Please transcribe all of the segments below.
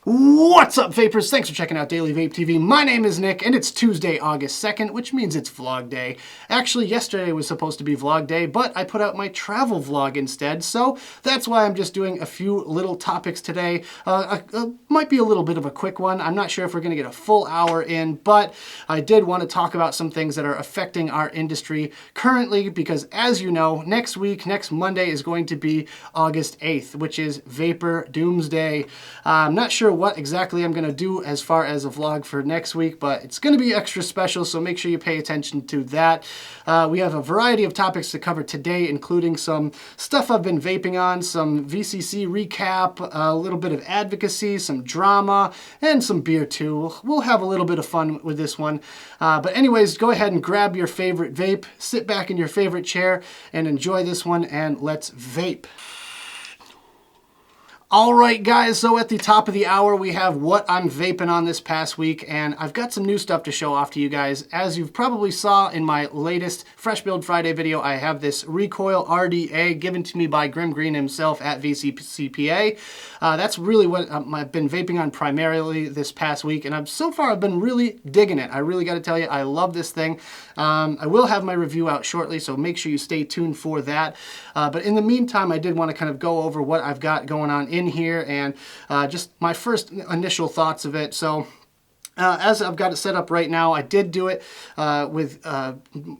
What's up, vapors? Thanks for checking out Daily Vape TV. My name is Nick, and it's Tuesday, August 2nd, which means it's vlog day. Actually, yesterday was supposed to be vlog day, but I put out my travel vlog instead, so that's why I'm just doing a few little topics today. Might be a little bit of a quick one. I'm not sure if we're going to get a full hour in, but I did want to talk about some things that are affecting our industry currently, because as you know, next Monday is going to be August 8th, which is Vapor Doomsday. I'm not sure what exactly I'm going to do as far as a vlog for next week, but it's going to be extra special, so make sure you pay attention to that. We have a variety of topics to cover today, including some stuff I've been vaping on, some VCC recap, a little bit of advocacy, some drama, and some beer too. We'll have a little bit of fun with this one. But anyways, go ahead and grab your favorite vape, sit back in your favorite chair, and enjoy this one, and let's vape. All right, guys, so at the top of the hour, we have what I'm vaping on this past week, and I've got some new stuff to show off to you guys. As you've probably saw in my latest Fresh Build Friday video, I have this Recoil RDA given to me by Grim Green himself at VCCPA. That's really what I've been vaping on primarily this past week, and so far I've been really digging it. I really got to tell you, I love this thing. I will have my review out shortly, so make sure you stay tuned for that. But in the meantime, I did want to kind of go over what I've got going on in here and just my first initial thoughts of it. So as I've got it set up right now, I did do it with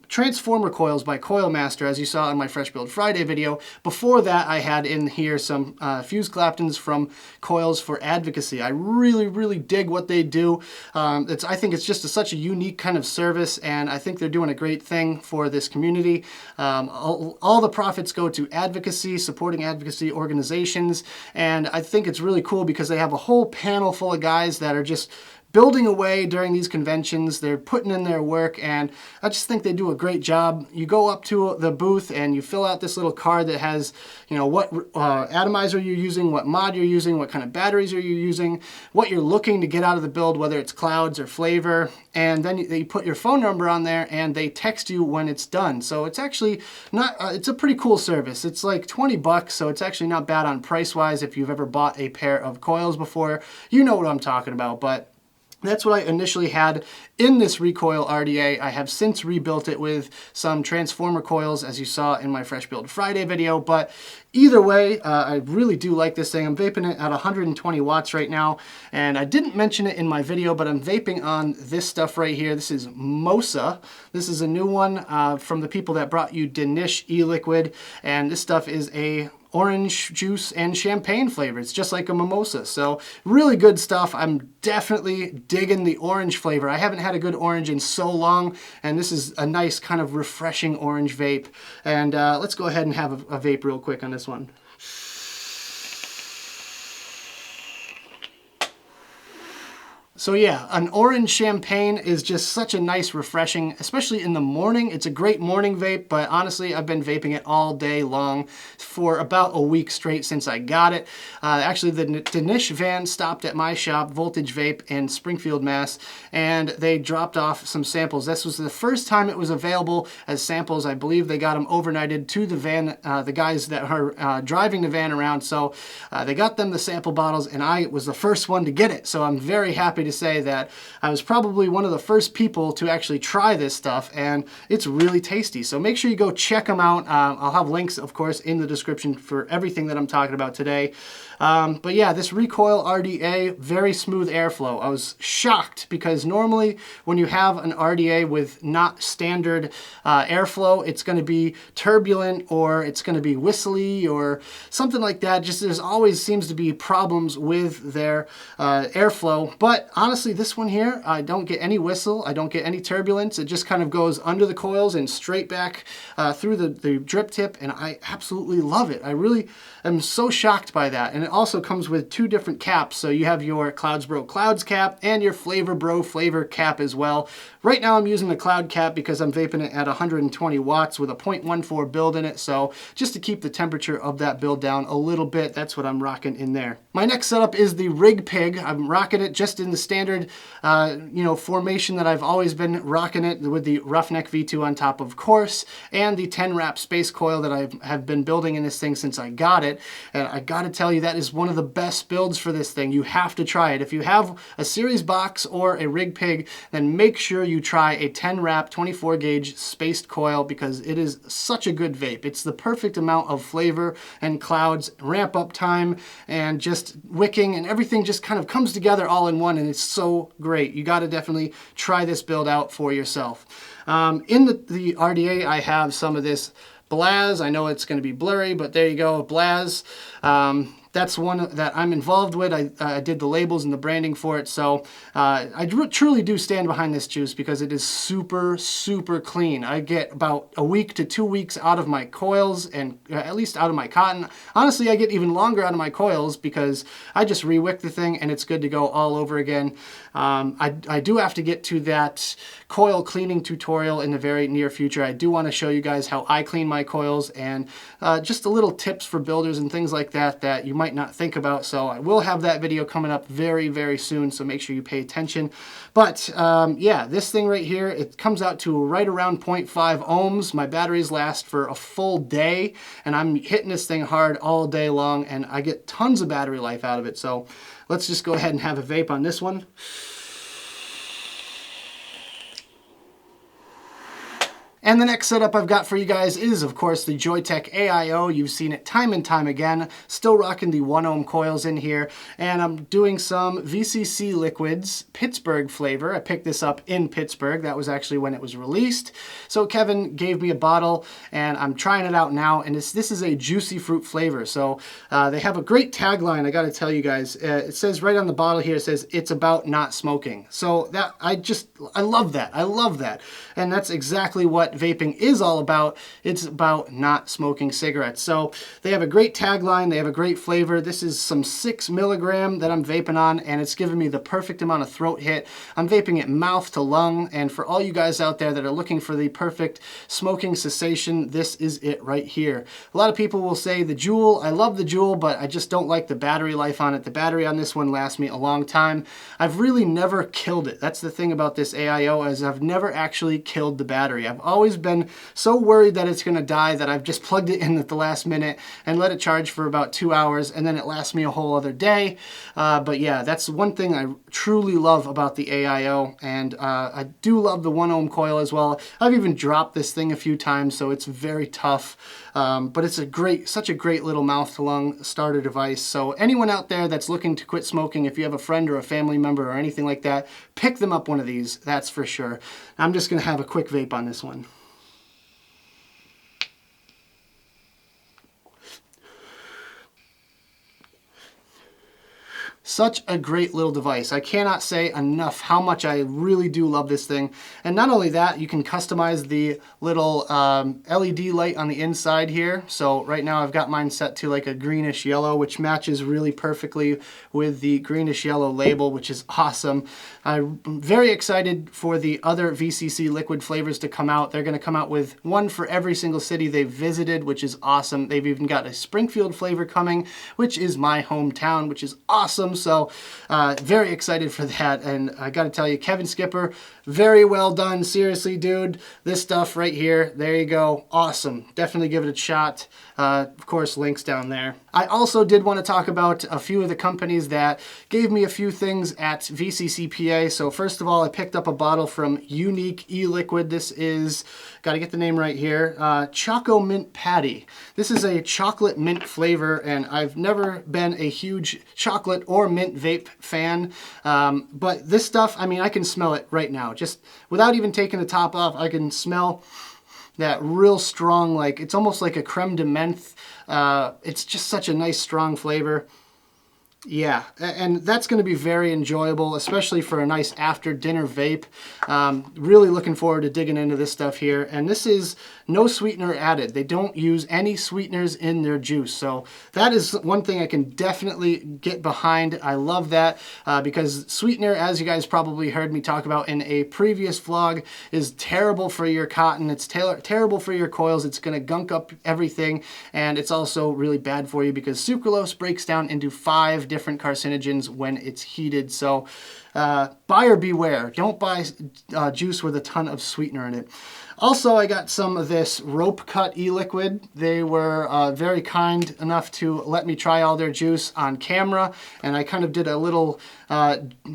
Transformer coils by Coilmaster, as you saw in my Fresh Build Friday video. Before that, I had in here some fuse Claptons from Coils for Advocacy. I really dig what they do. I think it's just such a unique kind of service, and I think they're doing a great thing for this community. All the profits go to advocacy, supporting advocacy organizations, and I think it's really cool because they have a whole panel full of guys that are just building away during these conventions. They're putting in their work, and I just think they do a great job. You go up to the booth and you fill out this little card that has, you know, what atomizer you're using, what mod you're using, what kind of batteries are you using, what you're looking to get out of the build, whether it's clouds or flavor, and then you put your phone number on there and they text you when it's done. So it's actually not, it's a pretty cool service. It's like 20 bucks, so it's actually not bad on price-wise. If you've ever bought a pair of coils before, you know what I'm talking about. But that's what I initially had in this Recoil RDA. I have since rebuilt it with some Transformer coils, as you saw in my Fresh Build Friday video. But either way, I really do like this thing. I'm vaping it at 120 watts right now, and I didn't mention it in my video, but I'm vaping on this stuff right here. This is Mosa. This is a new one from the people that brought you Danish e-liquid, and this stuff is a orange juice and champagne flavor. It's just like a mimosa. So really good stuff. I'm definitely digging the orange flavor. I haven't had a good orange in so long, and this is a nice kind of refreshing orange vape. And let's go ahead and have a vape real quick on this one. So yeah, an orange champagne is just such a nice refreshing, especially in the morning. It's a great morning vape, but honestly, I've been vaping it all day long for about a week straight since I got it. Actually, the Danish van stopped at my shop, Voltage Vape in Springfield, Mass, and they dropped off some samples. This was the first time it was available as samples. I believe they got them overnighted to the van, the guys that are driving the van around. So they got them the sample bottles, and I was the first one to get it. So I'm very happy to say that I was probably one of the first people to actually try this stuff, and it's really tasty. So make sure you go check them out. I'll have links, of course, in the description for everything that I'm talking about today. But yeah, this Recoil RDA, very smooth airflow. I was shocked because normally when you have an RDA with not standard airflow, it's going to be turbulent or it's going to be whistly or something like that. Just there's always seems to be problems with their airflow. But honestly, this one here, I don't get any whistle. I don't get any turbulence. It just kind of goes under the coils and straight back through the drip tip, and I absolutely love it. I really am so shocked by that. And it also comes with two different caps. So you have your Clouds Bro Clouds cap and your Flavor Bro Flavor cap as well. Right now I'm using the Cloud cap because I'm vaping it at 120 watts with a 0.14 build in it. So just to keep the temperature of that build down a little bit, that's what I'm rocking in there. My next setup is the Rig Pig. I'm rocking it just in the standard, formation that I've always been rocking it with the Roughneck V2 on top, of course, and the 10 wrap space coil that I have been building in this thing since I got it. And I got to tell you, that is one of the best builds for this thing. You have to try it. If you have a series box or a rig pig, then make sure you try a 10 wrap 24 gauge spaced coil, because it is such a good vape. It's the perfect amount of flavor and clouds, ramp up time, and just wicking, and everything just kind of comes together all in one, and it's so great. You got to definitely try this build out for yourself. In the RDA, I have some of this Blaz. I know it's going to be blurry, but there you go, Blaz. That's one that I'm involved with. I did the labels and the branding for it, so I truly do stand behind this juice because it is super, super clean. I get about a week to 2 weeks out of my coils, and at least out of my cotton. Honestly, I get even longer out of my coils because I just re-wick the thing and it's good to go all over again. I do have to get to that coil cleaning tutorial in the very near future. I do want to show you guys how I clean my coils, and just a little tips for builders and things like that that you might not think about. So I will have that video coming up very, very soon, so make sure you pay attention. But yeah, this thing right here, it comes out to right around 0.5 ohms. My batteries last for a full day, and I'm hitting this thing hard all day long, and I get tons of battery life out of it. So let's just go ahead and have a vape on this one. And the next setup I've got for you guys is, of course, the Joytech AIO. You've seen it time and time again. Still rocking the 1 ohm coils in here. And I'm doing some VCC Liquids Pittsburgh flavor. I picked this up in Pittsburgh. That was actually when it was released. So Kevin gave me a bottle, and I'm trying it out now. And this is a juicy fruit flavor. So they have a great tagline, I got to tell you guys. It says right on the bottle here, it says, "It's about not smoking." So that I love that. I love that. And that's exactly what vaping is all about. It's about not smoking cigarettes. So they have a great tagline. They have a great flavor. This is some 6 milligram that I'm vaping on, and it's giving me the perfect amount of throat hit. I'm vaping it mouth to lung, and for all you guys out there that are looking for the perfect smoking cessation, this is it right here. A lot of people will say the Juul. I love the Juul, but I just don't like the battery life on it. The battery on this one lasts me a long time. I've really never killed it. That's the thing about this AIO, is I've never actually killed the battery. I've always been so worried that it's going to die that I've just plugged it in at the last minute and let it charge for about 2 hours, and then it lasts me a whole other day. But yeah, that's one thing I truly love about the AIO, and I do love the 1 ohm coil as well. I've even dropped this thing a few times, so it's very tough. But it's such a great little mouth to lung starter device. So anyone out there that's looking to quit smoking, if you have a friend or a family member or anything like that, pick them up one of these, that's for sure. I'm just going to have a quick vape on this one. Such a great little device. I cannot say enough how much I really do love this thing. And not only that, you can customize the little LED light on the inside here. So right now I've got mine set to like a greenish yellow, which matches really perfectly with the greenish yellow label, which is awesome. I'm very excited for the other VCC liquid flavors to come out. They're going to come out with one for every single city they've visited, which is awesome. They've even got a Springfield flavor coming, which is my hometown, which is awesome. So very excited for that. And I got to tell you, Kevin Skipper, very well done. Seriously, dude, this stuff right here, there you go. Awesome. Definitely give it a shot. Of course, links down there. I also did want to talk about a few of the companies that gave me a few things at VCCPA. So first of all, I picked up a bottle from Unique E-Liquid. This is, got to get the name right here, Choco Mint Patty. This is a chocolate mint flavor, and I've never been a huge chocolate or mint vape fan, but this stuff, I mean, I can smell it right now. Just without even taking the top off, I can smell that real strong, like it's almost like a creme de menthe. It's just such a nice strong flavor. Yeah, and that's going to be very enjoyable, especially for a nice after dinner vape. Really looking forward to digging into this stuff here. And this is no sweetener added. They don't use any sweeteners in their juice. So that is one thing I can definitely get behind. I love that because sweetener, as you guys probably heard me talk about in a previous vlog, is terrible for your cotton. It's terrible for your coils. It's going to gunk up everything. And it's also really bad for you because sucralose breaks down into 5 different carcinogens when it's heated. So buyer beware. Don't buy juice with a ton of sweetener in it. Also, I got some of this rope cut e-liquid. They were very kind enough to let me try all their juice on camera, and I kind of did a little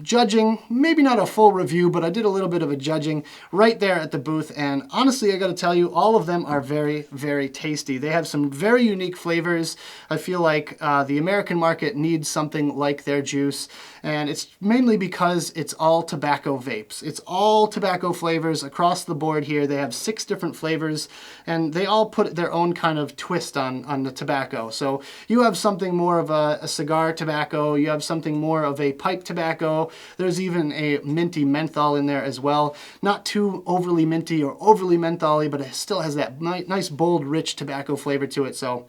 judging, maybe not a full review, but I did a little bit of a judging right there at the booth. And honestly, I got to tell you, all of them are very, very tasty. They have some very unique flavors. I feel like the American market needs something like their juice, and it's mainly because it's all tobacco vapes. It's all tobacco flavors across the board here. They have 6 different flavors, and they all put their own kind of twist on the tobacco. So you have something more of a cigar tobacco, you have something more of a pipe tobacco. There's even a minty menthol in there as well. Not too overly minty or overly mentholy, but it still has that nice, bold, rich tobacco flavor to it. So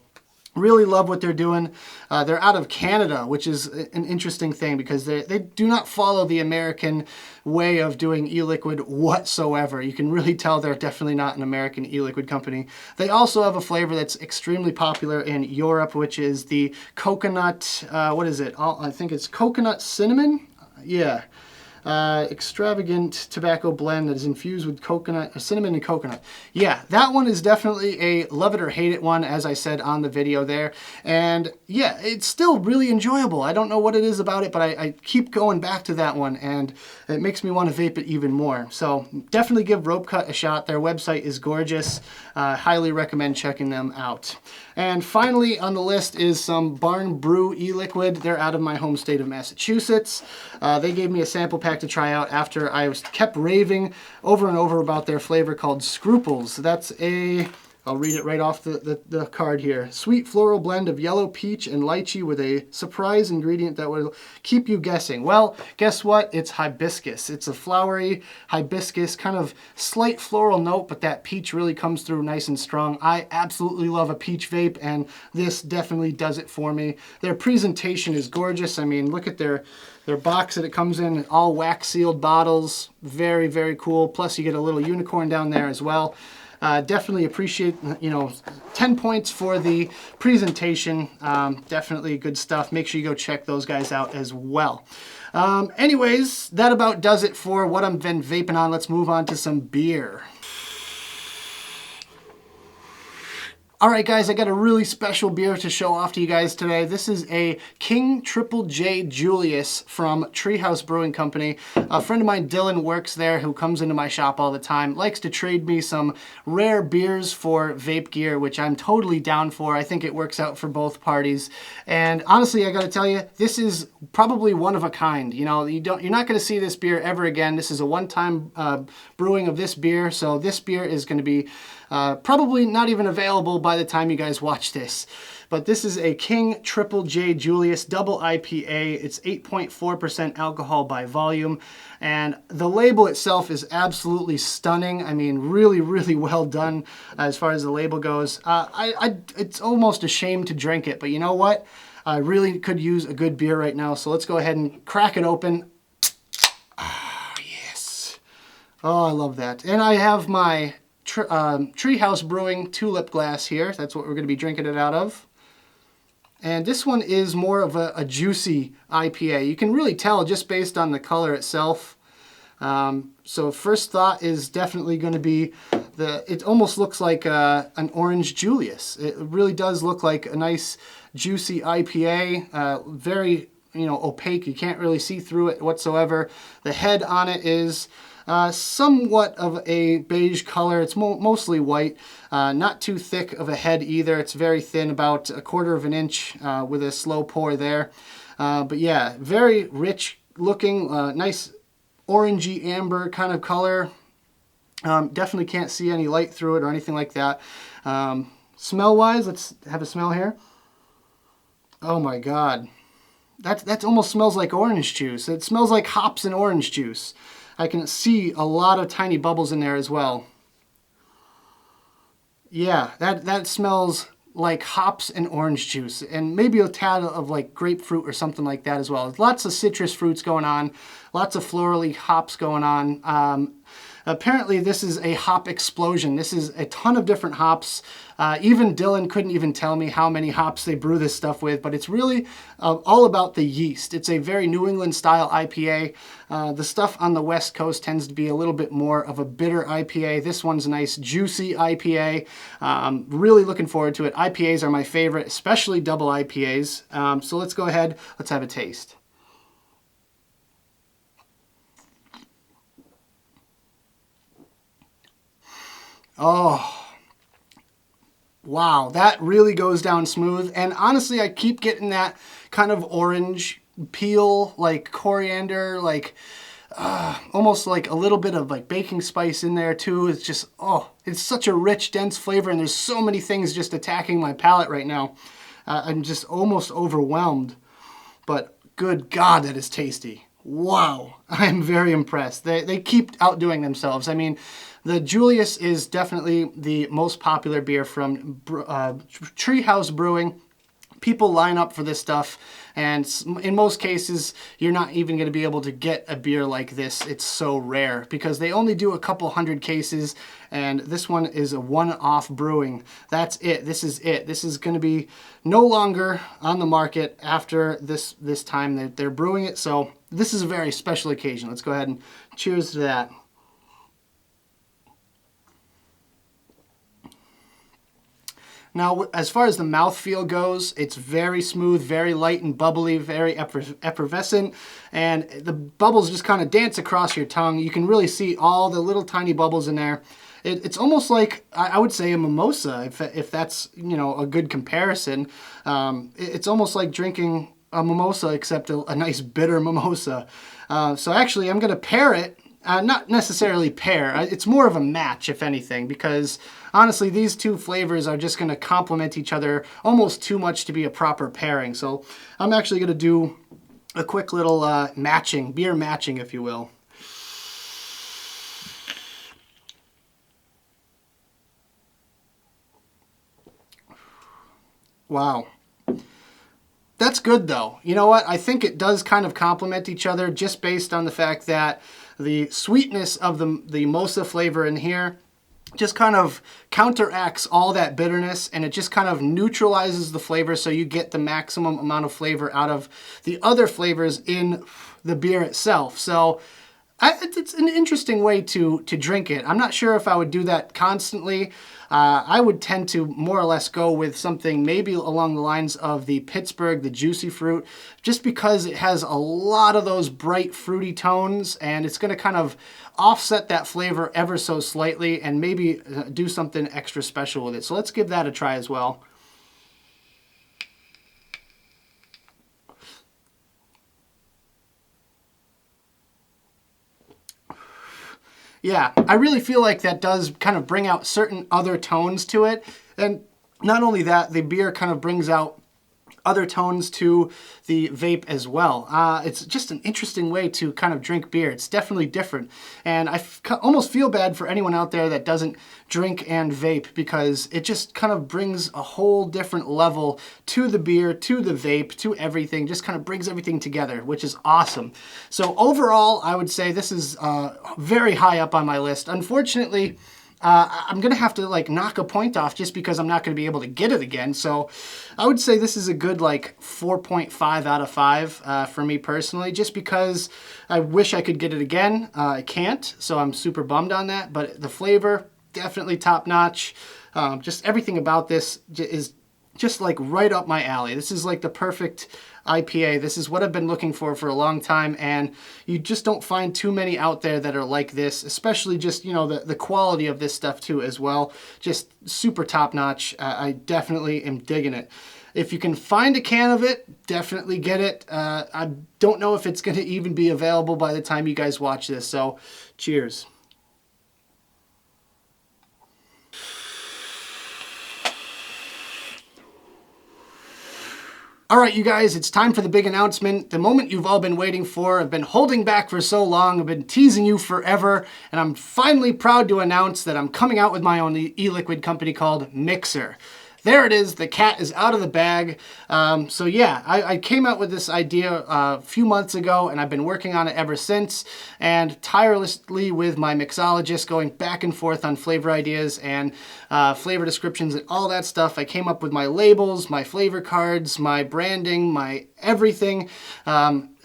really love what they're doing. They're out of Canada, which is an interesting thing because they do not follow the American way of doing e-liquid whatsoever. You can really tell they're definitely not an American e-liquid company. They also have a flavor that's extremely popular in Europe, which is the coconut, what is it? I think it's coconut cinnamon? Yeah. Extravagant tobacco blend that is infused with coconut, cinnamon and coconut. Yeah, that one is definitely a love it or hate it one, as I said on the video there. And yeah, it's still really enjoyable. I don't know what it is about it, but I keep going back to that one, and it makes me want to vape it even more. So definitely give Rope Cut a shot. Their website is gorgeous. Highly recommend checking them out. And finally on the list is some Barn Brew e-liquid. They're out of my home state of Massachusetts. They gave me a sample pack to try out after I kept raving over and over about their flavor called Scruples. That's I'll read it right off the card here. Sweet floral blend of yellow peach and lychee with a surprise ingredient that will keep you guessing. Well, guess what? It's hibiscus. It's a flowery hibiscus, kind of slight floral note, but that peach really comes through nice and strong. I absolutely love a peach vape, and this definitely does it for me. Their presentation is gorgeous. I mean, look at their box that it comes in, all wax sealed bottles. Very, very cool. Plus you get a little unicorn down there as well. Definitely appreciate, 10 points for the presentation. Definitely good stuff. Make sure you go check those guys out as well. Anyways, that about does it for what I've been vaping on. Let's move on to some beer. All right, guys, I got a really special beer to show off to you guys today. This is a King Triple J Julius from Treehouse Brewing Company. A friend of mine, Dylan, works there, who comes into my shop all the time, likes to trade me some rare beers for vape gear, which I'm totally down for. I think it works out for both parties. And honestly, I gotta tell you, this is probably one of a kind. You're not gonna see this beer ever again. This is a one-time brewing of this beer, so this beer is gonna be probably not even available by the time you guys watch this. But this is a King Triple J Julius Double IPA. It's 8.4% alcohol by volume. And the label itself is absolutely stunning. I mean, really, really well done as far as the label goes. It's almost a shame to drink it, but you know what? I really could use a good beer right now. So let's go ahead and crack it open. Ah, yes. Oh, I love that. And I have my Treehouse Brewing Tulip glass here. That's what we're going to be drinking it out of. And this one is more of a juicy IPA. You can really tell just based on the color itself. So first thought is definitely going to be it almost looks like an orange Julius. It really does look like a nice juicy IPA. Very opaque. You can't really see through it whatsoever. The head on it is somewhat of a beige color. It's mostly white, not too thick of a head either. It's very thin, about 1/4 of an inch with a slow pour there. But yeah, very rich looking, nice orangey amber kind of color. Definitely can't see any light through it or anything like that. Smell wise, let's have a smell here. Oh my God. That almost smells like orange juice. It smells like hops and orange juice. I can see a lot of tiny bubbles in there as well. Yeah, that smells like hops and orange juice, and maybe a tad of like grapefruit or something like that as well. Lots of citrus fruits going on, lots of florally hops going on. Apparently this is a hop explosion. This is a ton of different hops. Even Dylan couldn't even tell me how many hops they brew this stuff with, but it's really all about the yeast. It's a very New England style IPA. The stuff on the West Coast tends to be a little bit more of a bitter IPA. This one's a nice juicy IPA. Really looking forward to it. IPAs are my favorite, especially double IPAs. So let's go ahead, let's have a taste. Oh, wow, that really goes down smooth. And honestly, I keep getting that kind of orange peel, like coriander, like almost like a little bit of like baking spice in there too. It's just, oh, it's such a rich, dense flavor, and there's so many things just attacking my palate right now. I'm just almost overwhelmed, but good God, that is tasty. Wow, I'm very impressed. They keep outdoing themselves. I mean, the Julius is definitely the most popular beer from Treehouse Brewing. People line up for this stuff, and in most cases, you're not even going to be able to get a beer like this. It's so rare because they only do a couple hundred cases, and this one is a one-off brewing. That's it. This is it. This is going to be no longer on the market after this time that they're brewing it. So this is a very special occasion. Let's go ahead and cheers to that. Now, as far as the mouthfeel goes, it's very smooth, very light and bubbly, very effervescent, and the bubbles just kind of dance across your tongue. You can really see all the little tiny bubbles in there. It's almost like, I would say, a mimosa, if that's, you know, a good comparison. It's almost like drinking a mimosa, except a nice bitter mimosa. So actually, I'm going to pair it. Not necessarily pair, it's more of a match, if anything, because honestly, these two flavors are just going to complement each other almost too much to be a proper pairing. So I'm actually going to do a quick little matching, beer matching, if you will. Wow. That's good though. You know what? I think it does kind of complement each other just based on the fact that the sweetness of the mimosa flavor in here just kind of counteracts all that bitterness, and it just kind of neutralizes the flavor so you get the maximum amount of flavor out of the other flavors in the beer itself. So it's an interesting way to drink it. I'm not sure if I would do that constantly. I would tend to more or less go with something maybe along the lines of the Pittsburgh, the Juicy Fruit, just because it has a lot of those bright fruity tones, and it's going to kind of offset that flavor ever so slightly and maybe do something extra special with it. So let's give that a try as well. Yeah, I really feel like that does kind of bring out certain other tones to it. And not only that, the beer kind of brings out other tones to the vape as well. It's just an interesting way to kind of drink beer. It's definitely different. And I almost feel bad for anyone out there that doesn't drink and vape, because it just kind of brings a whole different level to the beer, to the vape, to everything. Just kind of brings everything together, which is awesome. So overall, I would say this is very high up on my list. Unfortunately, I'm going to have to like knock a point off just because I'm not going to be able to get it again. So I would say this is a good like 4.5 out of 5 for me personally, just because I wish I could get it again. I can't, so I'm super bummed on that. But the flavor, definitely top notch. Just everything about this is just like right up my alley. This is like the perfect IPA. This is what I've been looking for a long time, and you just don't find too many out there that are like this, especially just, you know, the quality of this stuff too as well. Just super top notch. I definitely am digging it. If you can find a can of it, definitely get it. I don't know if it's going to even be available by the time you guys watch this, so cheers. All right, you guys, it's time for the big announcement, the moment you've all been waiting for. I've been holding back for so long, I've been teasing you forever, and I'm finally proud to announce that I'm coming out with my own e-liquid company called Mixer. there it is. The cat is out of the bag. So yeah, I came out with this idea a few months ago, and I've been working on it ever since, and tirelessly with my mixologist going back and forth on flavor ideas and flavor descriptions and all that stuff. I came up with my labels, my flavor cards, my branding, my everything.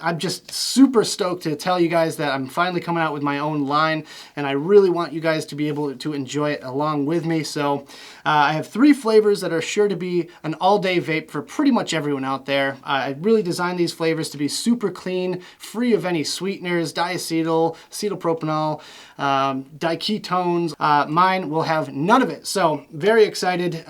I'm just super stoked to tell you guys that I'm finally coming out with my own line, and I really want you guys to be able to enjoy it along with me. So I have 3 flavors that are sure to be an all-day vape for pretty much everyone out there. I really designed these flavors to be super clean, free of any sweeteners, diacetyl, acetylpropanol, diketones. Mine will have none of it, so very excited.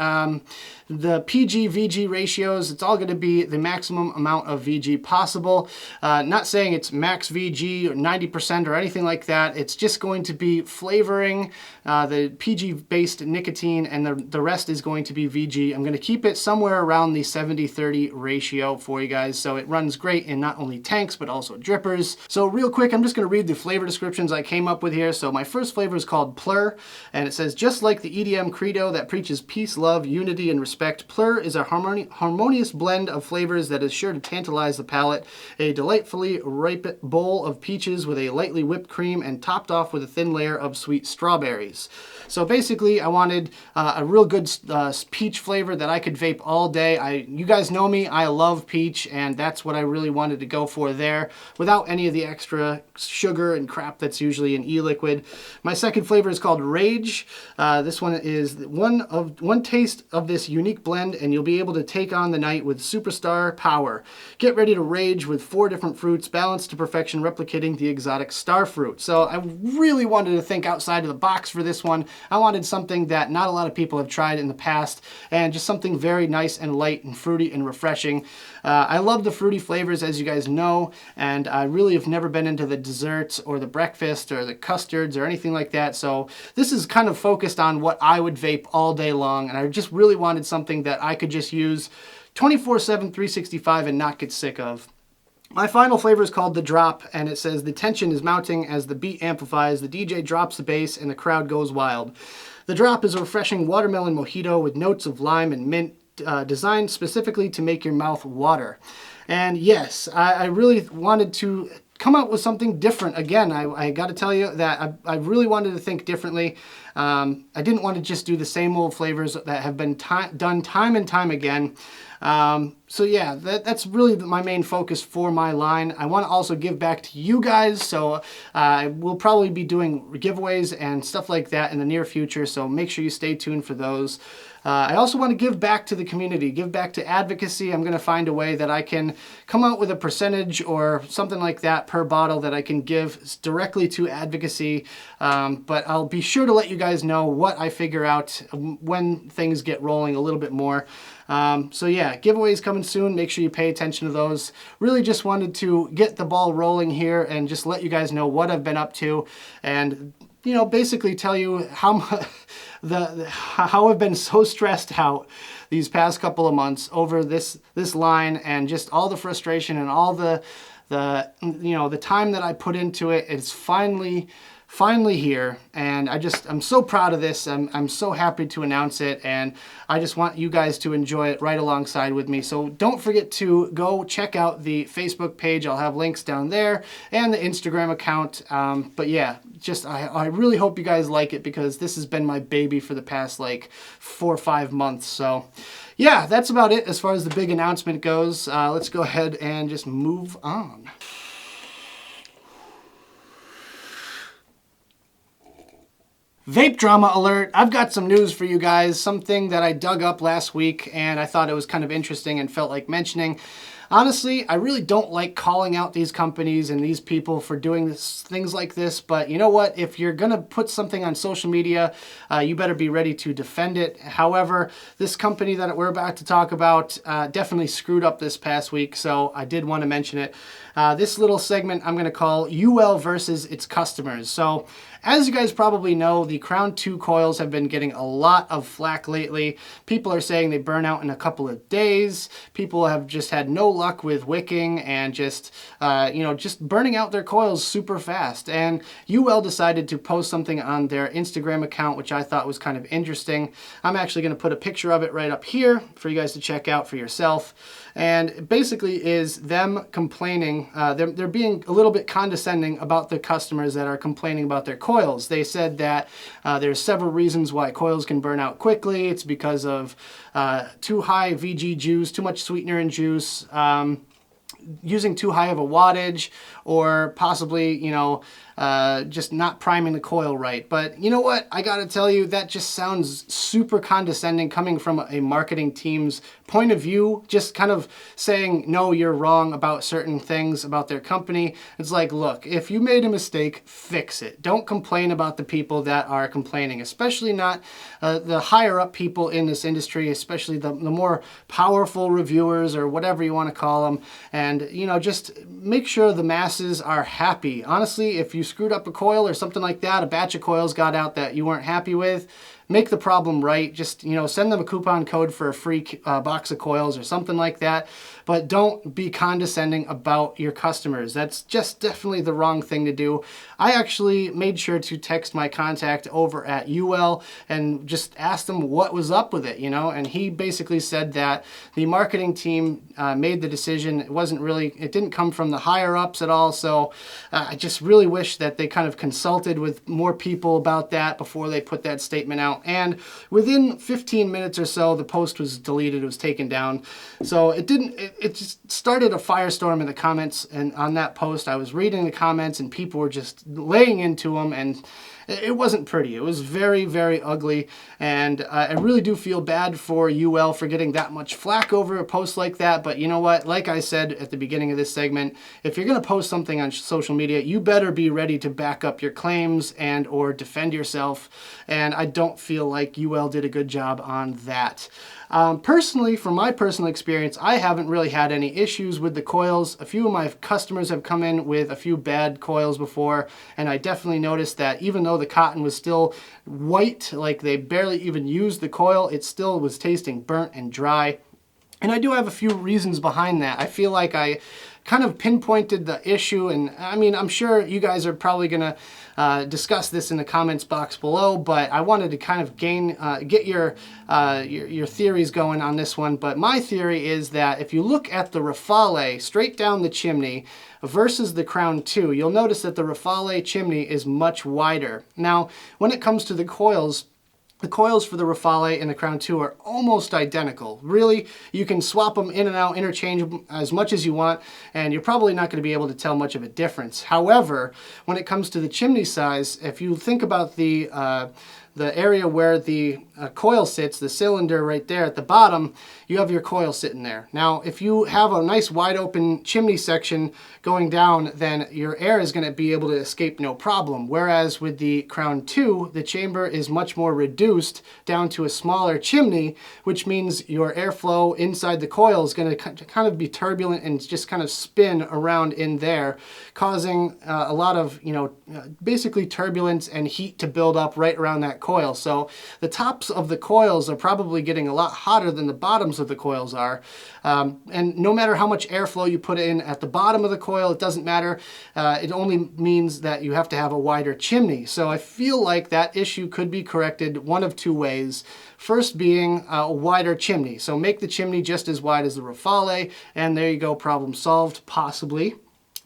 The PG-VG ratios, it's all going to be the maximum amount of VG possible. Not saying it's max VG or 90% or anything like that. It's just going to be flavoring, the PG-based nicotine, and the rest is going to be VG. I'm going to keep it somewhere around the 70-30 ratio for you guys, so it runs great in not only tanks but also drippers. So real quick, I'm just going to read the flavor descriptions I came up with here. So my first flavor is called Plur, and it says, just like the EDM credo that preaches peace, love, unity, and respect, Plur is a harmonious blend of flavors that is sure to tantalize the palate. A delightfully ripe bowl of peaches with a lightly whipped cream and topped off with a thin layer of sweet strawberries. So basically, I wanted a real good peach flavor that I could vape all day. You guys know me, I love peach, and that's what I really wanted to go for there, without any of the extra sugar and crap that's usually in e-liquid. My second flavor is called Rage. This one is one taste of this unique blend, and you'll be able to take on the night with superstar power. Get ready to rage with 4 different fruits, balanced to perfection, replicating the exotic star fruit. So I really wanted to think outside of the box for this one. I wanted something that not a lot of people have tried in the past, and just something very nice and light and fruity and refreshing. I love the fruity flavors, as you guys know, and I really have never been into the desserts or the breakfast or the custards or anything like that. So this is kind of focused on what I would vape all day long, and I just really wanted something that I could just use 24/7, 365 and not get sick of. My final flavor is called The Drop, and it says, the tension is mounting as the beat amplifies, the DJ drops the bass, and the crowd goes wild. The Drop is a refreshing watermelon mojito with notes of lime and mint, designed specifically to make your mouth water. And yes, I really wanted to come out with something different. Again, I got to tell you that I really wanted to think differently. I didn't want to just do the same old flavors that have been done time and time again. So yeah, that's really my main focus for my line. I want to also give back to you guys, so we'll probably be doing giveaways and stuff like that in the near future, so make sure you stay tuned for those. I also want to give back to the community, give back to advocacy. I'm going to find a way that I can come out with a percentage or something like that per bottle that I can give directly to advocacy, but I'll be sure to let you guys know what I figure out when things get rolling a little bit more. So yeah, giveaways coming soon. Make sure you pay attention to those. Really just wanted to get the ball rolling here and just let you guys know what I've been up to, and you know, basically tell you how I've been so stressed out these past couple of months over this line, and just all the frustration and all the time that I put into it. It's finally here, and I'm so proud of this. I'm so happy to announce it, and I just want you guys to enjoy it right alongside with me. So don't forget to go check out the Facebook page. I'll have links down there, and the Instagram account. But yeah, I really hope you guys like it, because this has been my baby for the past like 4 or 5 months. So yeah, that's about it as far as the big announcement goes. Let's go ahead and just move on. Vape drama alert. I've got some news for you guys, something that I dug up last week and I thought it was kind of interesting and felt like mentioning. Honestly, I really don't like calling out these companies and these people for doing things like this, but you know what? If you're gonna put something on social media, you better be ready to defend it. However, this company that we're about to talk about definitely screwed up this past week, so I did want to mention it. This little segment I'm gonna call UL versus its customers. So, as you guys probably know, the Crown 2 coils have been getting a lot of flack lately. People are saying they burn out in a couple of days. People have just had no luck luck with wicking and just, just burning out their coils super fast. And UL decided to post something on their Instagram account, which I thought was kind of interesting. I'm actually going to put a picture of it right up here for you guys to check out for yourself. And it basically is them complaining, they're being a little bit condescending about the customers that are complaining about their coils. They said that there's several reasons why coils can burn out quickly. It's because of too high VG juice, too much sweetener in juice, using too high of a wattage, or possibly, just not priming the coil right. But you know what? I gotta tell you, that just sounds super condescending coming from a marketing team's point of view, just kind of saying, no, you're wrong about certain things about their company. It's like, look, if you made a mistake, fix it. Don't complain about the people that are complaining, especially not the higher up people in this industry, especially the more powerful reviewers or whatever you want to call them. And, just make sure the masses are happy. Honestly, if you screwed up a coil or something like that, a batch of coils got out that you weren't happy with, make the problem right. Just, send them a coupon code for a free box of coils or something like that. But don't be condescending about your customers. That's just definitely the wrong thing to do. I actually made sure to text my contact over at UL and just asked him what was up with it, and he basically said that the marketing team made the decision. It didn't come from the higher ups at all. So I just really wish that they kind of consulted with more people about that before they put that statement out. And within 15 minutes or so, the post was deleted, it was taken down. So it just started a firestorm in the comments, and on that post, I was reading the comments and people were just laying into them, and it wasn't pretty. It was very, very ugly, and I really do feel bad for UL for getting that much flack over a post like that. But you know what? Like I said at the beginning of this segment, if you're going to post something on social media, you better be ready to back up your claims and or defend yourself, and I don't feel like UL did a good job on that. Personally, from my personal experience, I haven't really had any issues with the coils. A few of my customers have come in with a few bad coils before, and I definitely noticed that even though the cotton was still white, like they barely even used the coil, it still was tasting burnt and dry. And I do have a few reasons behind that. I feel like I kind of pinpointed the issue, and I mean, I'm sure you guys are probably gonna discuss this in the comments box below, but I wanted to kind of get your theories going on this one. But my theory is that if you look at the Rafale straight down the chimney versus the Crown 2, you'll notice that the Rafale chimney is much wider. Now, when it comes to the coils for the Rafale and the Crown 2 are almost identical. Really, you can swap them in and out, interchange them as much as you want, and you're probably not going to be able to tell much of a difference. However, when it comes to the chimney size, if you think about the area where the coil sits, the cylinder right there at the bottom, you have your coil sitting there. Now, if you have a nice wide open chimney section going down, then your air is going to be able to escape no problem. Whereas with the Crown 2, the chamber is much more reduced down to a smaller chimney, which means your airflow inside the coil is going to kind of be turbulent and just kind of spin around in there, causing a lot of, basically turbulence and heat to build up right around that coil. So the tops of the coils are probably getting a lot hotter than the bottoms of the coils are. And no matter how much airflow you put in at the bottom of the coil, it doesn't matter. It only means that you have to have a wider chimney. So I feel like that issue could be corrected one of two ways. First being a wider chimney. So make the chimney just as wide as the Rafale, and there you go, problem solved, possibly.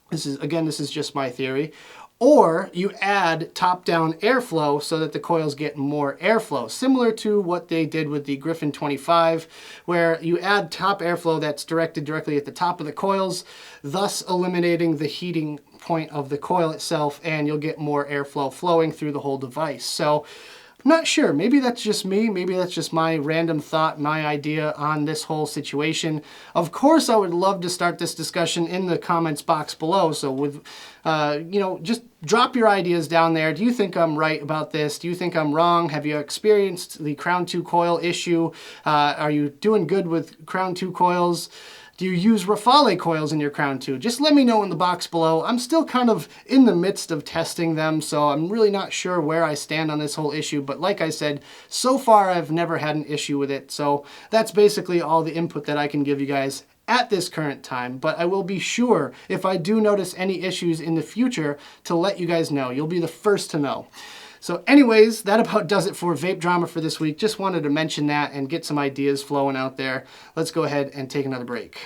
This is just my theory. Or you add top-down airflow so that the coils get more airflow, similar to what they did with the Griffin 25, where you add top airflow that's directed directly at the top of the coils, thus eliminating the heating point of the coil itself, and you'll get more airflow flowing through the whole device. So I'm not sure. Maybe that's just me. Maybe that's just my random thought, my idea on this whole situation. Of course, I would love to start this discussion in the comments box below. So with, just drop your ideas down there. Do you think I'm right about this? Do you think I'm wrong? Have you experienced the Crown 2 coil issue? Are you doing good with Crown 2 coils? Do you use Rafale coils in your Crown 2? Just let me know in the box below. I'm still kind of in the midst of testing them, so I'm really not sure where I stand on this whole issue. But like I said, so far I've never had an issue with it. So that's basically all the input that I can give you guys at this current time, but I will be sure if I do notice any issues in the future to let you guys know. You'll be the first to know. So anyways, that about does it for vape drama for this week. Just wanted to mention that and get some ideas flowing out there. Let's go ahead and take another break.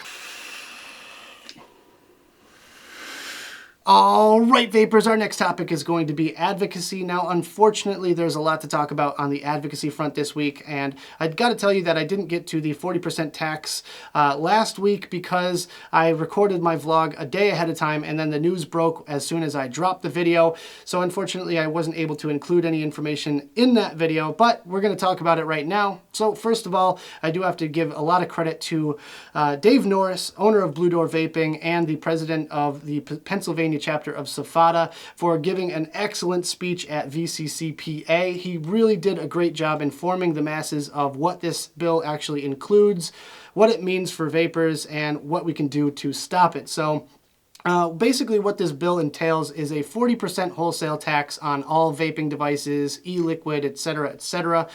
All right, vapors, our next topic is going to be advocacy. Now, unfortunately, there's a lot to talk about on the advocacy front this week, and I've got to tell you that I didn't get to the 40% tax last week because I recorded my vlog a day ahead of time, and then the news broke as soon as I dropped the video. So unfortunately, I wasn't able to include any information in that video, but we're going to talk about it right now. So first of all, I do have to give a lot of credit to Dave Norris, owner of Blue Door Vaping and the president of the Pennsylvania chapter of SFATA, for giving an excellent speech at VCCPA. He really did a great job informing the masses of what this bill actually includes, what it means for vapors, and what we can do to stop it. So basically what this bill entails is a 40% wholesale tax on all vaping devices, e-liquid, etc.,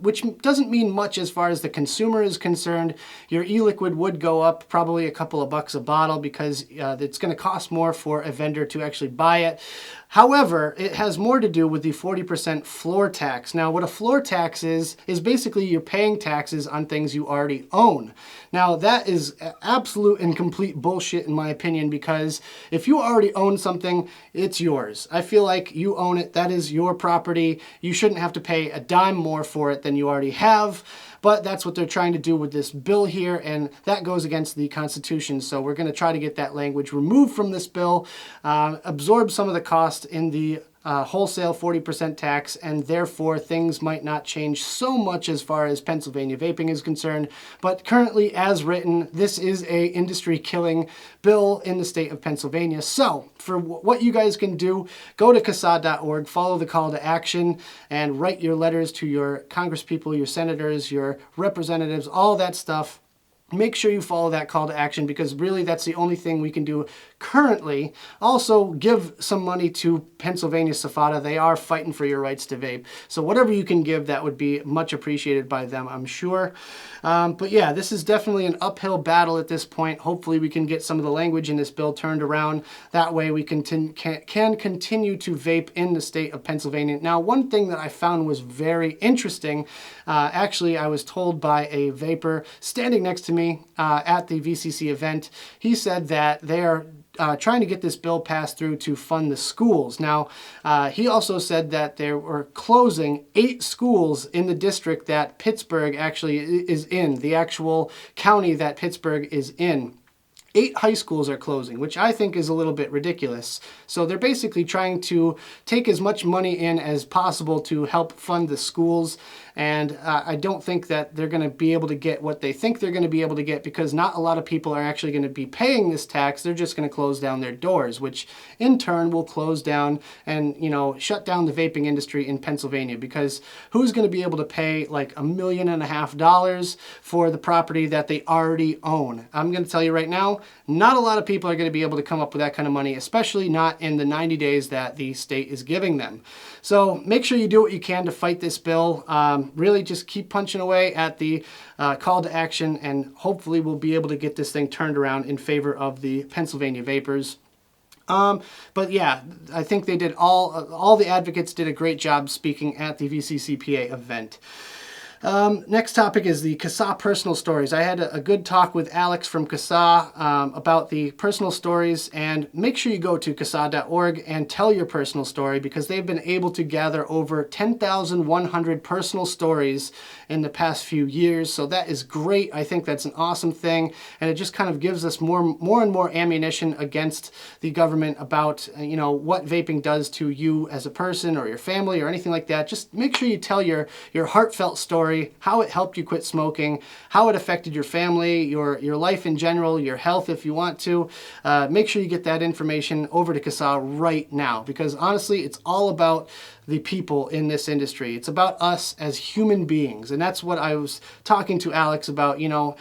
which doesn't mean much as far as the consumer is concerned. Your e-liquid would go up probably a couple of bucks a bottle because it's going to cost more for a vendor to actually buy it. However, it has more to do with the 40% floor tax. Now, what a floor tax is basically you're paying taxes on things you already own. Now, that is absolute and complete bullshit in my opinion, because if you already own something, it's yours. I feel like you own it. That is your property. You shouldn't have to pay a dime more for it than you already have. But that's what they're trying to do with this bill here, and that goes against the Constitution. So we're going to try to get that language removed from this bill, absorb some of the cost in the wholesale 40% tax, and therefore things might not change so much as far as Pennsylvania vaping is concerned. But currently, as written, this is a industry-killing bill in the state of Pennsylvania. So for what you guys can do, go to CASA.org, follow the call to action, and write your letters to your congresspeople, your senators, your representatives, all that stuff. Make sure you follow that call to action, because really that's the only thing we can do currently. Also, give some money to Pennsylvania SFATA. They are fighting for your rights to vape. So whatever you can give, that would be much appreciated by them, I'm sure. But yeah, this is definitely an uphill battle at this point. Hopefully we can get some of the language in this bill turned around. That way we can continue to vape in the state of Pennsylvania. Now, one thing that I found was very interesting, actually I was told by a vapor standing next to me at the VCC event. He said that they are trying to get this bill passed through to fund the schools. Now, he also said that they were closing 8 schools in the district that Pittsburgh actually is in, the actual county that Pittsburgh is in. 8 high schools are closing, which I think is a little bit ridiculous. So they're basically trying to take as much money in as possible to help fund the schools. And I don't think that they're going to be able to get what they think they're going to be able to get, because not a lot of people are actually going to be paying this tax. They're just going to close down their doors, which in turn will close down and, you know, shut down the vaping industry in Pennsylvania, because who's going to be able to pay like $1.5 million for the property that they already own? I'm going to tell you right now, not a lot of people are going to be able to come up with that kind of money, especially not in the 90 days that the state is giving them. So make sure you do what you can to fight this bill. Really just keep punching away at the call to action, and hopefully we'll be able to get this thing turned around in favor of the Pennsylvania vapors. But yeah, I think they did all the advocates did a great job speaking at the VCCPA event. Next topic is the CASA personal stories. I had a good talk with Alex from CASA about the personal stories, and make sure you go to CASA.org and tell your personal story, because they've been able to gather over 10,100 personal stories in the past few years. So that is great. I think that's an awesome thing, and it just kind of gives us more and more ammunition against the government about, you know, what vaping does to you as a person or your family or anything like that. Just make sure you tell your heartfelt story, how it helped you quit smoking, how it affected your family, your life in general, your health if you want to. Make sure you get that information over to CASA right now, because honestly, it's all about the people in this industry. It's about us as human beings, and that's what I was talking to Alex about. You know,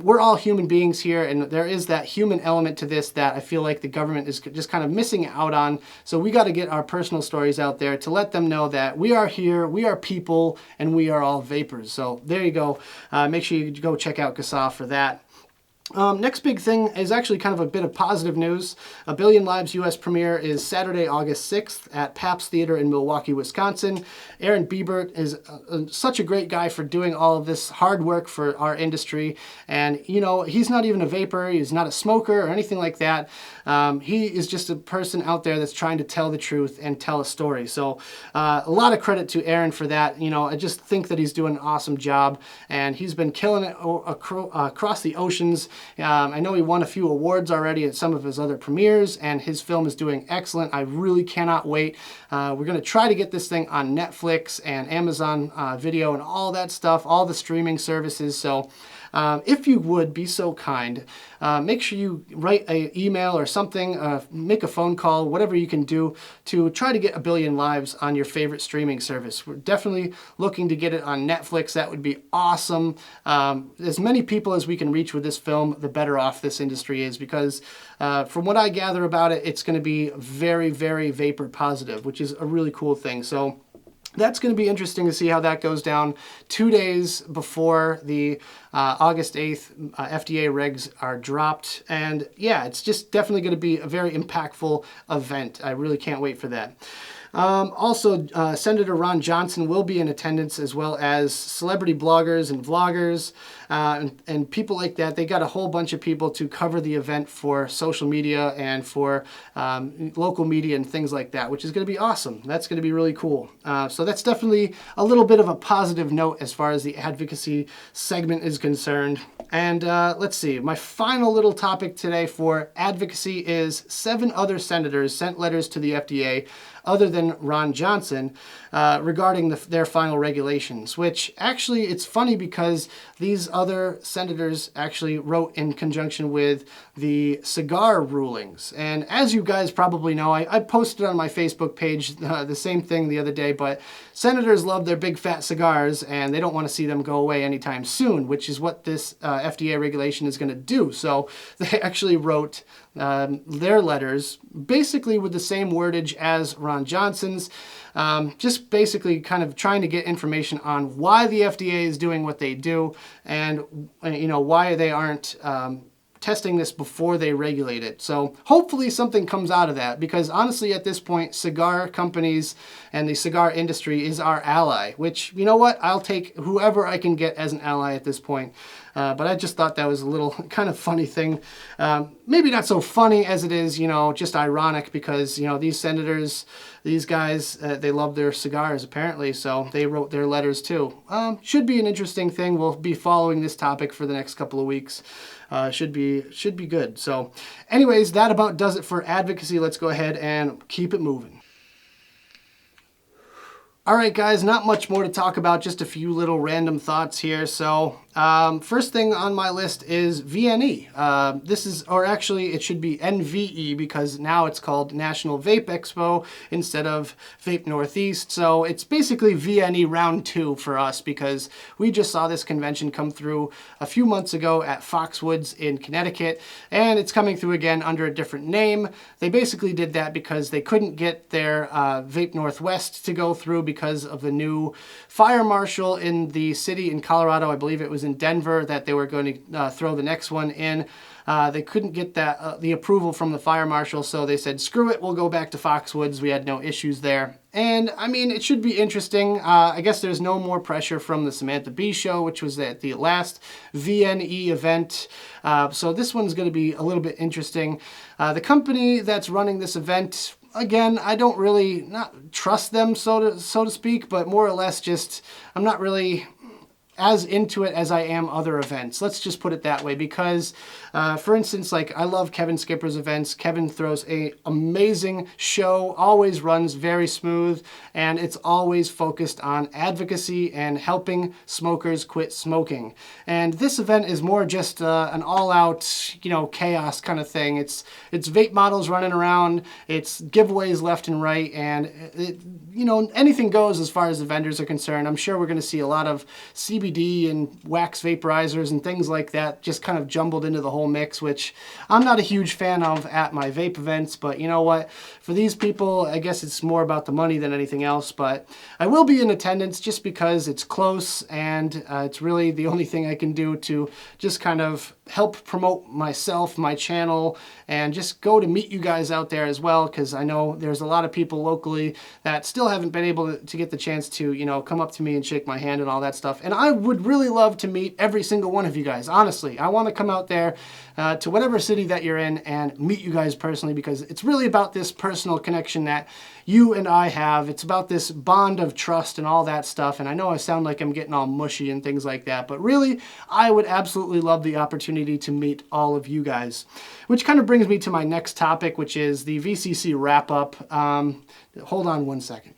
we're all human beings here, and there is that human element to this that I feel like the government is just kind of missing out on. So we got to get our personal stories out there to let them know that we are here, we are people, and we are all vapors. So there you go. Make sure you go check out CASA for that. Next big thing is actually kind of a bit of positive news. A Billion Lives US premiere is Saturday, August 6th at Pabst Theater in Milwaukee, Wisconsin. Aaron Biebert is such a great guy for doing all of this hard work for our industry. And, you know, he's not even a vapor, he's not a smoker or anything like that. He is just a person out there that's trying to tell the truth and tell a story. So a lot of credit to Aaron for that. You know, I just think that he's doing an awesome job, and he's been killing it across the oceans. I know he won a few awards already at some of his other premieres, and his film is doing excellent. I really cannot wait. We're going to try to get this thing on Netflix and Amazon Video and all that stuff, all the streaming services. So if you would be so kind, make sure you write an email or something, make a phone call, whatever you can do to try to get A Billion Lives on your favorite streaming service. We're definitely looking to get it on Netflix. That would be awesome. As many people as we can reach with this film, the better off this industry is, because from what I gather about it, it's going to be very, very vapor positive, which is a really cool thing. So that's going to be interesting to see how that goes down 2 days before the August 8th FDA regs are dropped. And yeah, it's just definitely going to be a very impactful event. I really can't wait for that. Also, Senator Ron Johnson will be in attendance, as well as celebrity bloggers and vloggers and people like that. They got a whole bunch of people to cover the event for social media and for local media and things like that, which is going to be awesome. That's going to be really cool. So that's definitely a little bit of a positive note as far as the advocacy segment is concerned. And let's see, my final little topic today for advocacy is 7 other senators sent letters to the FDA other than Ron Johnson regarding their final regulations, which actually it's funny because these other senators actually wrote in conjunction with the cigar rulings. And as you guys probably know, I posted on my Facebook page the same thing the other day, but senators love their big fat cigars and they don't want to see them go away anytime soon, which is what this FDA regulation is going to do. So they actually wrote their letters basically with the same wordage as Ron Johnson's, just basically kind of trying to get information on why the FDA is doing what they do and, you know, why they aren't testing this before they regulate it. So hopefully something comes out of that, because honestly at this point, cigar companies and the cigar industry is our ally, which, you know what, I'll take whoever I can get as an ally at this point. But I just thought that was a little kind of funny thing. Maybe not so funny as it is, you know, just ironic, because, you know, these senators, these guys, they love their cigars apparently, so they wrote their letters too. Should be an interesting thing. We'll be following this topic for the next couple of weeks. Should be good. So anyways, that about does it for advocacy. Let's go ahead and keep it moving. All right, guys, not much more to talk about, just a few little random thoughts here. So first thing on my list is VNE. This is, or actually it should be NVE, because now it's called National Vape Expo instead of Vape Northeast. So it's basically VNE round 2 for us, because we just saw this convention come through a few months ago at Foxwoods in Connecticut, and it's coming through again under a different name. They basically did that because they couldn't get their Vape Northwest to go through because of the new fire marshal in the city in Colorado. I believe it was in Denver that they were going to throw the next one in. They couldn't get that the approval from the fire marshal, so they said, screw it, we'll go back to Foxwoods. We had no issues there. And I mean, it should be interesting. I guess there's no more pressure from the Samantha Bee show, which was at the last VNE event. So this one's going to be a little bit interesting. The company that's running this event, again, I don't really not trust them, so to speak, but more or less just, I'm not really as into it as I am other events. Let's just put it that way, because for instance, like, I love Kevin Skipper's events. Kevin throws an amazing show, always runs very smooth, and it's always focused on advocacy and helping smokers quit smoking. And this event is more just an all-out, you know, chaos kind of thing. It's vape models running around, it's giveaways left and right, and you know, anything goes as far as the vendors are concerned. I'm sure we're going to see a lot of CBD and wax vaporizers and things like that just kind of jumbled into the whole mix, which I'm not a huge fan of at my vape events. But you know what, for these people, I guess it's more about the money than anything else. But I will be in attendance just because it's close, and it's really the only thing I can do to just kind of help promote myself, my channel, and just go to meet you guys out there as well, because I know there's a lot of people locally that still haven't been able to get the chance to, you know, come up to me and shake my hand and all that stuff. And I would really love to meet every single one of you guys, honestly. I want to come out there to whatever city that you're in and meet you guys personally, because it's really about this personal connection that you and I have. It's about this bond of trust and all that stuff. And I know I sound like I'm getting all mushy and things like that, but really, I would absolutely love the opportunity to meet all of you guys. Which kind of brings me to my next topic, which is the VCC wrap-up. Hold on one second.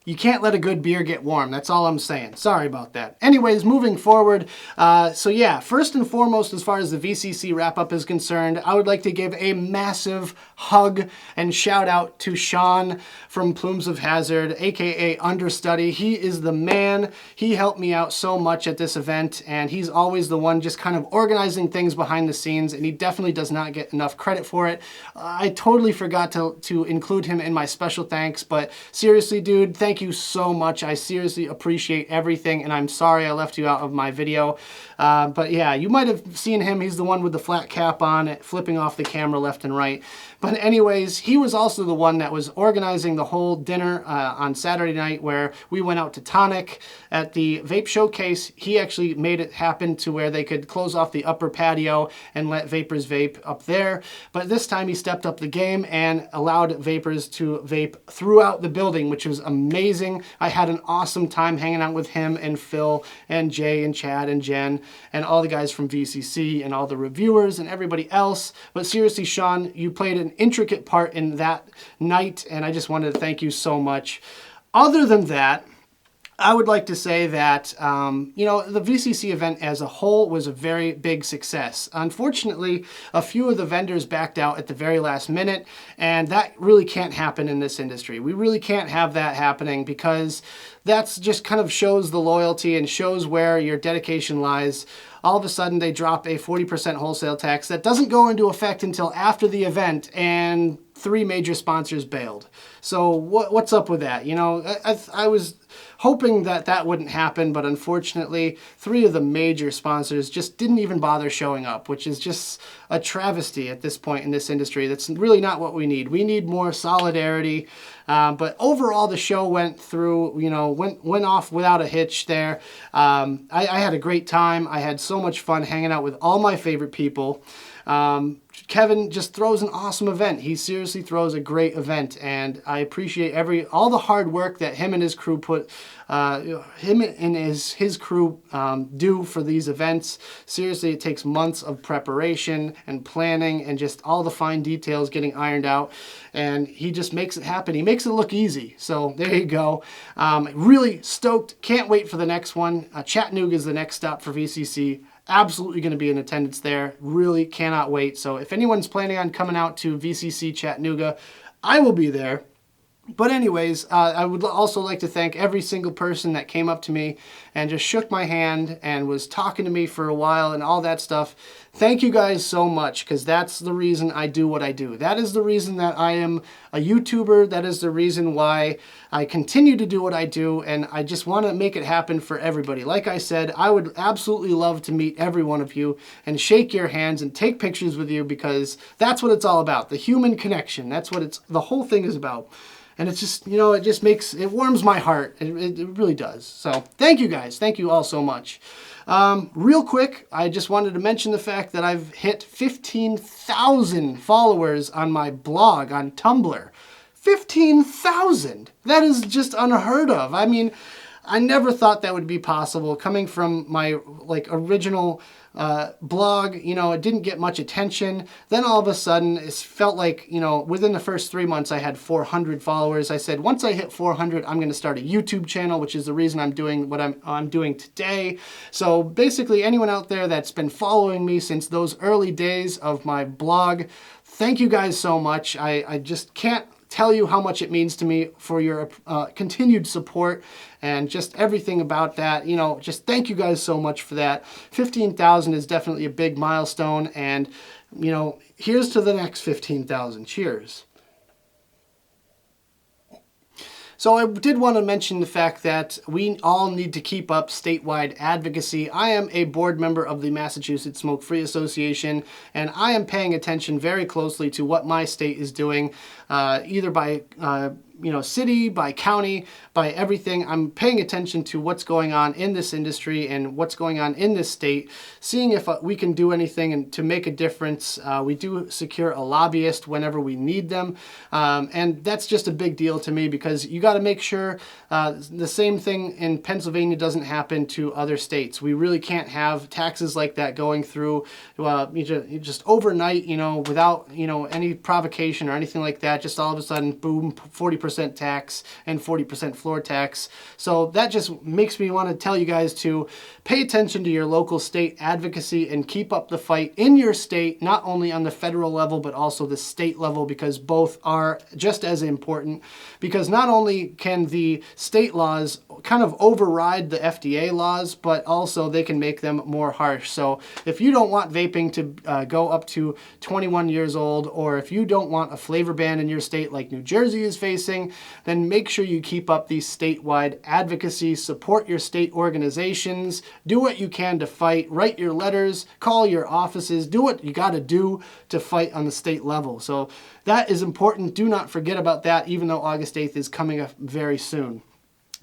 You can't let a good beer get warm. That's all I'm saying. Sorry about that. Anyways, moving forward. So yeah, first and foremost, as far as the VCC wrap-up is concerned, I would like to give a massive hug and shout out to Sean from Plumes of Hazard, aka Understudy. He is the man. He helped me out so much at this event, and he's always the one just kind of organizing things behind the scenes, and he definitely does not get enough credit for it. I totally forgot to include him in my special thanks, but seriously, dude, thank you so much. I seriously appreciate everything, and I'm sorry I left you out of my video. But yeah, you might have seen him. He's the one with the flat cap on, flipping off the camera left and right. But anyways, he was also the one that was organizing the whole dinner on Saturday night, where we went out to Tonic at the Vape Showcase. He actually made it happen to where they could close off the upper patio and let vapors vape up there. But this time he stepped up the game and allowed vapors to vape throughout the building, which was amazing. I had an awesome time hanging out with him and Phil and Jay and Chad and Jen and all the guys from VCC and all the reviewers and everybody else. But seriously, Sean, you played an intricate part in that night, and I just wanted to thank you so much. Other than that, I would like to say that, you know, the VCC event as a whole was a very big success. Unfortunately, a few of the vendors backed out at the very last minute, and that really can't happen in this industry. We really can't have that happening, because that's just kind of shows the loyalty and shows where your dedication lies. All of a sudden, they drop a 40% wholesale tax that doesn't go into effect until after the event, and 3 major sponsors bailed. So what's up with that? You know, I was hoping that that wouldn't happen, but unfortunately, 3 of the major sponsors just didn't even bother showing up, which is just a travesty at this point in this industry. That's really not what we need. We need more solidarity. But overall, the show went through, you know, went off without a hitch there. I had a great time. I had so much fun hanging out with all my favorite people. Kevin just throws an awesome event. He seriously throws a great event, and I appreciate all the hard work that him and his crew his crew do for these events. Seriously, it takes months of preparation and planning and just all the fine details getting ironed out, and he just makes it happen. He makes it look easy. So there you go. Really stoked. Can't wait for the next one. Chattanooga is the next stop for VCC. Absolutely going to be in attendance there. Really cannot wait. So if anyone's planning on coming out to VCC Chattanooga, I will be there. But anyways, I would also like to thank every single person that came up to me and just shook my hand and was talking to me for a while and all that stuff. Thank you guys so much, because that's the reason I do what I do. That is the reason that I am a YouTuber. That is the reason why I continue to do what I do, and I just want to make it happen for everybody. Like I said, I would absolutely love to meet every one of you and shake your hands and take pictures with you, because that's what it's all about, the human connection. That's what the whole thing is about. And it's just, you know, it warms my heart. It really does. So thank you guys. Thank you all so much. Real quick, I just wanted to mention the fact that I've hit 15,000 followers on my blog on Tumblr. 15,000! That is just unheard of. I mean, I never thought that would be possible coming from my original blog. You know, it didn't get much attention. Then all of a sudden, it felt like, you know, within the first 3 months, I had 400 followers. I said, once I hit 400, I'm going to start a YouTube channel, which is the reason I'm doing what I'm doing today. So basically, anyone out there that's been following me since those early days of my blog, thank you guys so much. I just can't tell you how much it means to me for your continued support and just everything about that. You know, just thank you guys so much for that. 15,000 is definitely a big milestone, and, you know, here's to the next 15,000. Cheers. So I did want to mention the fact that we all need to keep up statewide advocacy. I am a board member of the Massachusetts Smoke-Free Association, and I am paying attention very closely to what my state is doing, either by city, by county, by everything. I'm paying attention to what's going on in this industry and what's going on in this state, seeing if we can do anything and to make a difference. We do secure a lobbyist whenever we need them, and that's just a big deal to me, because you got to make sure the same thing in Pennsylvania doesn't happen to other states. We really can't have taxes like that going through just overnight, without any provocation or anything like that. Just all of a sudden, boom, 40% tax and 40% floor tax. So that just makes me want to tell you guys to pay attention to your local state advocacy and keep up the fight in your state, not only on the federal level, but also the state level, because both are just as important. Because not only can the state laws kind of override the FDA laws, but also they can make them more harsh. So if you don't want vaping to go up to 21 years old, or if you don't want a flavor ban in your state like New Jersey is facing, then make sure you keep up the statewide advocacy, support your state organizations, do what you can to fight, write your letters, call your offices, do what you got to do to fight on the state level. So that is important. Do not forget about that, even though August 8th is coming up very soon.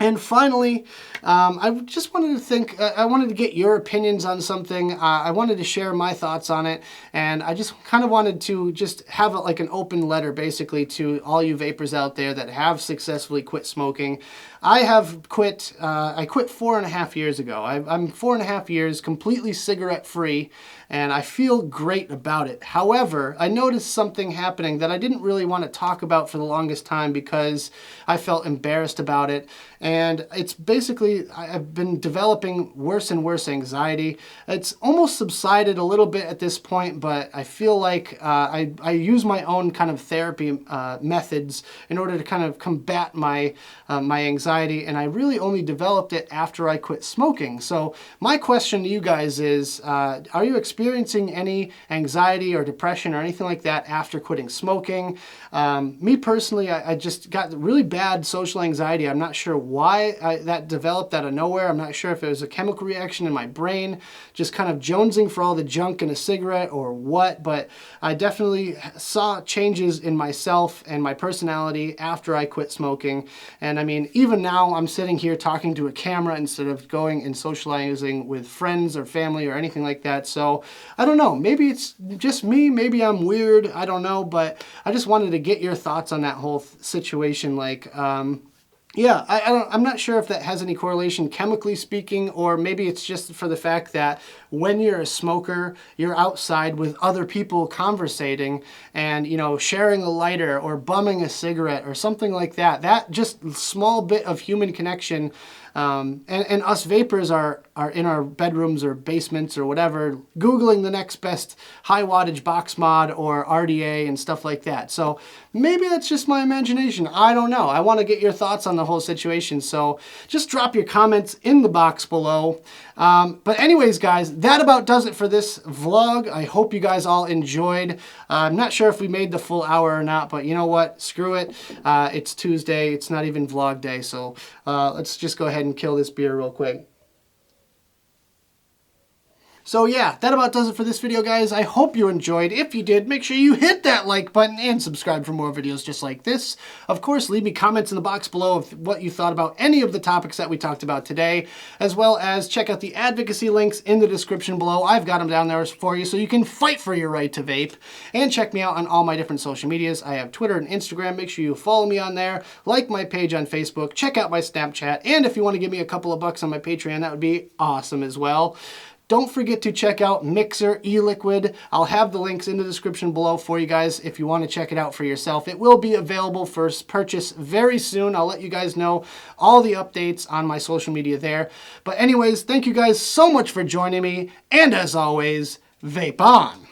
And finally, I just wanted to I wanted to get your opinions on something. I wanted to share my thoughts on it, and I just kind of wanted to just have like an open letter basically to all you vapors out there that have successfully quit smoking. I have quit, I quit 4.5 years ago. I'm 4.5 years completely cigarette free, and I feel great about it. However, I noticed something happening that I didn't really want to talk about for the longest time because I felt embarrassed about it. And it's basically, I've been developing worse and worse anxiety. It's almost subsided a little bit at this point, but I feel like I use my own kind of therapy methods in order to kind of combat my anxiety, and I really only developed it after I quit smoking. So my question to you guys is, are you experiencing any anxiety or depression or anything like that after quitting smoking? Me personally, I just got really bad social anxiety. I'm not sure why that developed out of nowhere. I'm not sure if it was a chemical reaction in my brain, just kind of jonesing for all the junk in a cigarette or what, but I definitely saw changes in myself and my personality after I quit smoking. And I mean, even now I'm sitting here talking to a camera instead of going and socializing with friends or family or anything like that. So I don't know, maybe it's just me, maybe I'm weird, I don't know, but I just wanted to get your thoughts on that whole situation. Like, yeah, I'm not sure if that has any correlation chemically speaking, or maybe it's just for the fact that when you're a smoker, you're outside with other people conversating and, sharing a lighter or bumming a cigarette or something like that. That just small bit of human connection. And us vapors are in our bedrooms or basements or whatever, Googling the next best high wattage box mod or RDA and stuff like that. So maybe that's just my imagination. I don't know. I want to get your thoughts on the whole situation. So just drop your comments in the box below. But anyways, guys, that about does it for this vlog. I hope you guys all enjoyed. I'm not sure if we made the full hour or not, but you know what? Screw it. It's Tuesday. It's not even vlog day. So let's just go ahead and kill this beer real quick. So yeah, that about does it for this video, guys. I hope you enjoyed. If you did, make sure you hit that like button and subscribe for more videos just like this. Of course, leave me comments in the box below of what you thought about any of the topics that we talked about today, as well as check out the advocacy links in the description below. I've got them down there for you so you can fight for your right to vape. And check me out on all my different social medias. I have Twitter and Instagram. Make sure you follow me on there, like my page on Facebook, check out my Snapchat, and if you want to give me a couple of bucks on my Patreon, that would be awesome as well. Don't forget to check out Mixer e-Liquid. I'll have the links in the description below for you guys if you want to check it out for yourself. It will be available for purchase very soon. I'll let you guys know all the updates on my social media there. But anyways, thank you guys so much for joining me. And as always, vape on.